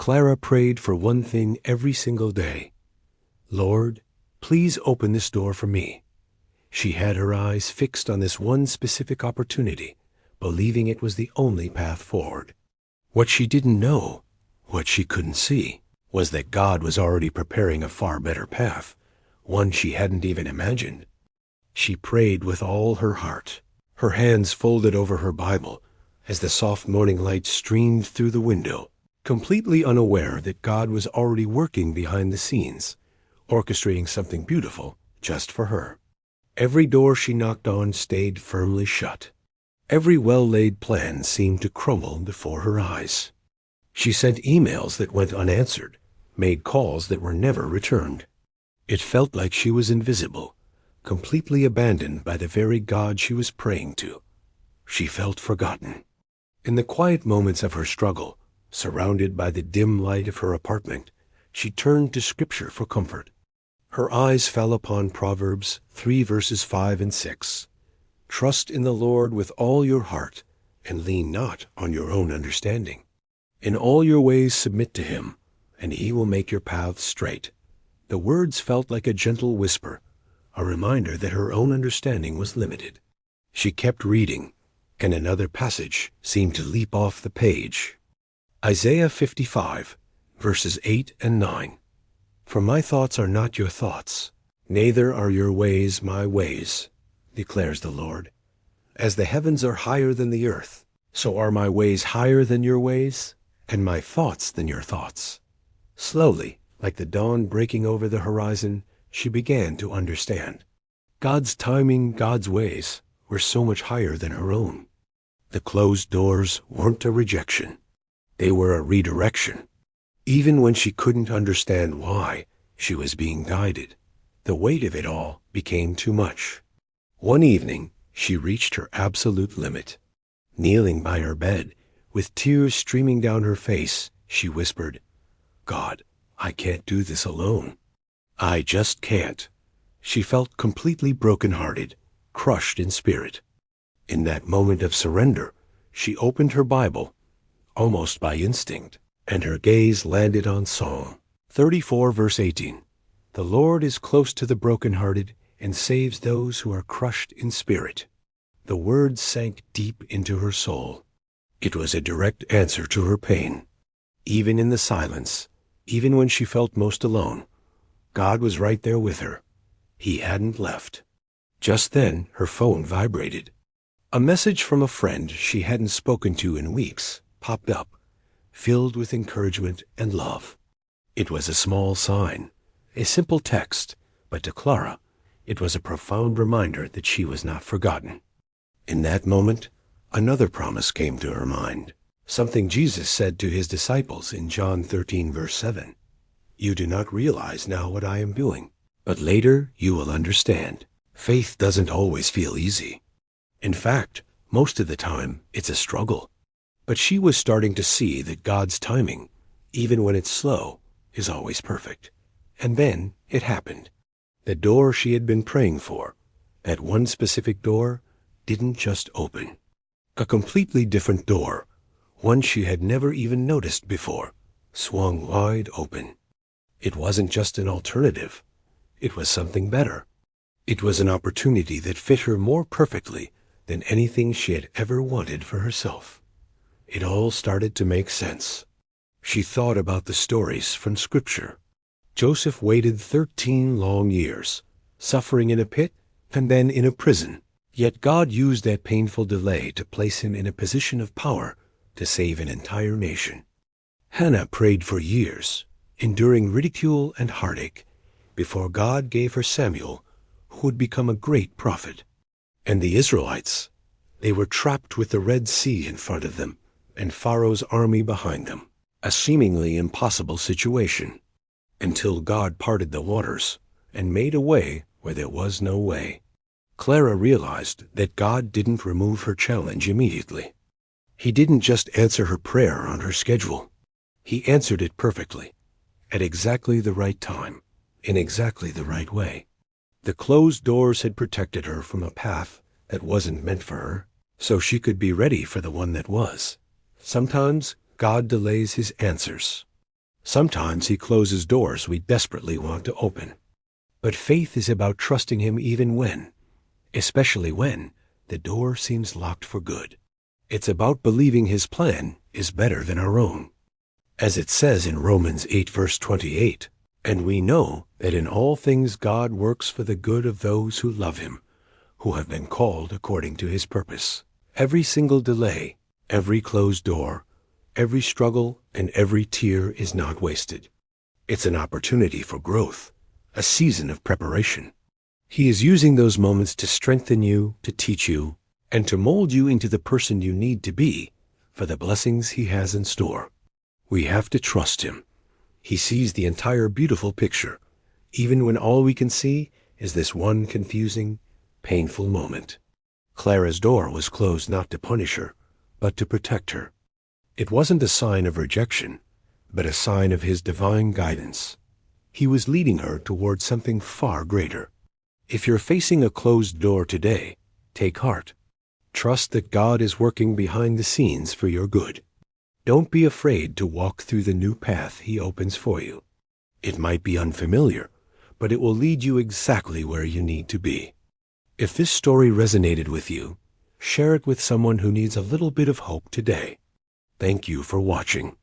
Clara prayed for one thing every single day. Lord, please open this door for me. She had her eyes fixed on this one specific opportunity, believing it was the only path forward. What she didn't know, what she couldn't see, was that God was already preparing a far better path, one she hadn't even imagined. She prayed with all her heart, her hands folded over her Bible, as the soft morning light streamed through the window, completely unaware that God was already working behind the scenes, orchestrating something beautiful just for her. Every door she knocked on stayed firmly shut. Every well-laid plan seemed to crumble before her eyes. She sent emails that went unanswered, made calls that were never returned. It felt like she was invisible, completely abandoned by the very God she was praying to. She felt forgotten. In the quiet moments of her struggle, surrounded by the dim light of her apartment, she turned to Scripture for comfort. Her eyes fell upon Proverbs 3 verses 5 and 6. Trust in the Lord with all your heart, and lean not on your own understanding. In all your ways submit to him, and he will make your paths straight. The words felt like a gentle whisper, a reminder that her own understanding was limited. She kept reading, and another passage seemed to leap off the page. Isaiah 55, verses 8 and 9. For my thoughts are not your thoughts, neither are your ways my ways, declares the Lord. As the heavens are higher than the earth, so are my ways higher than your ways, and my thoughts than your thoughts. Slowly, like the dawn breaking over the horizon, she began to understand. God's timing, God's ways, were so much higher than her own. The closed doors weren't a rejection. They were a redirection. Even when she couldn't understand why she was being guided, the weight of it all became too much. One evening, she reached her absolute limit. Kneeling by her bed, with tears streaming down her face, she whispered, God, I can't do this alone. I just can't. She felt completely broken-hearted, crushed in spirit. In that moment of surrender, she opened her Bible, almost by instinct, and her gaze landed on Psalm 34, verse 18. The Lord is close to the broken-hearted and saves those who are crushed in spirit. The words sank deep into her soul. It was a direct answer to her pain. Even in the silence, even when she felt most alone, God was right there with her. He hadn't left. Just then, her phone vibrated. A message from a friend she hadn't spoken to in weeks popped up, filled with encouragement and love. It was a small sign, a simple text, but to Clara, it was a profound reminder that she was not forgotten. In that moment, another promise came to her mind, something Jesus said to his disciples in John 13, verse 7. You do not realize now what I am doing, but later you will understand. Faith doesn't always feel easy. In fact, most of the time, it's a struggle. But she was starting to see that God's timing, even when it's slow, is always perfect. And then it happened. The door she had been praying for, that one specific door, didn't just open. A completely different door, one she had never even noticed before, swung wide open. It wasn't just an alternative. It was something better. It was an opportunity that fit her more perfectly than anything she had ever wanted for herself. It all started to make sense. She thought about the stories from Scripture. Joseph waited 13 long years, suffering in a pit and then in a prison. Yet God used that painful delay to place him in a position of power to save an entire nation. Hannah prayed for years, enduring ridicule and heartache, before God gave her Samuel, who would become a great prophet. And the Israelites, they were trapped with the Red Sea in front of them and Pharaoh's army behind them, a seemingly impossible situation, until God parted the waters and made a way where there was no way. Clara realized that God didn't remove her challenge immediately. He didn't just answer her prayer on her schedule. He answered it perfectly, at exactly the right time, in exactly the right way. The closed doors had protected her from a path that wasn't meant for her, so she could be ready for the one that was. Sometimes God delays his answers, Sometimes he closes doors we desperately want to open. But faith is about trusting him even when, especially when, the door seems locked for good. It's about believing his plan is better than our own. As it says in Romans 8 verse 28, "And we know that in all things God works for the good of those who love him, who have been called according to his purpose." Every single delay, every closed door, every struggle, and every tear is not wasted. It's an opportunity for growth, a season of preparation. He is using those moments to strengthen you, to teach you, and to mold you into the person you need to be for the blessings he has in store. We have to trust him. He sees the entire beautiful picture, even when all we can see is this one confusing, painful moment. Clara's door was closed not to punish her, but to protect her. It wasn't a sign of rejection, but a sign of his divine guidance. He was leading her toward something far greater. If you're facing a closed door today, take heart. Trust that God is working behind the scenes for your good. Don't be afraid to walk through the new path he opens for you. It might be unfamiliar, but it will lead you exactly where you need to be. If this story resonated with you, share it with someone who needs a little bit of hope today. Thank you for watching.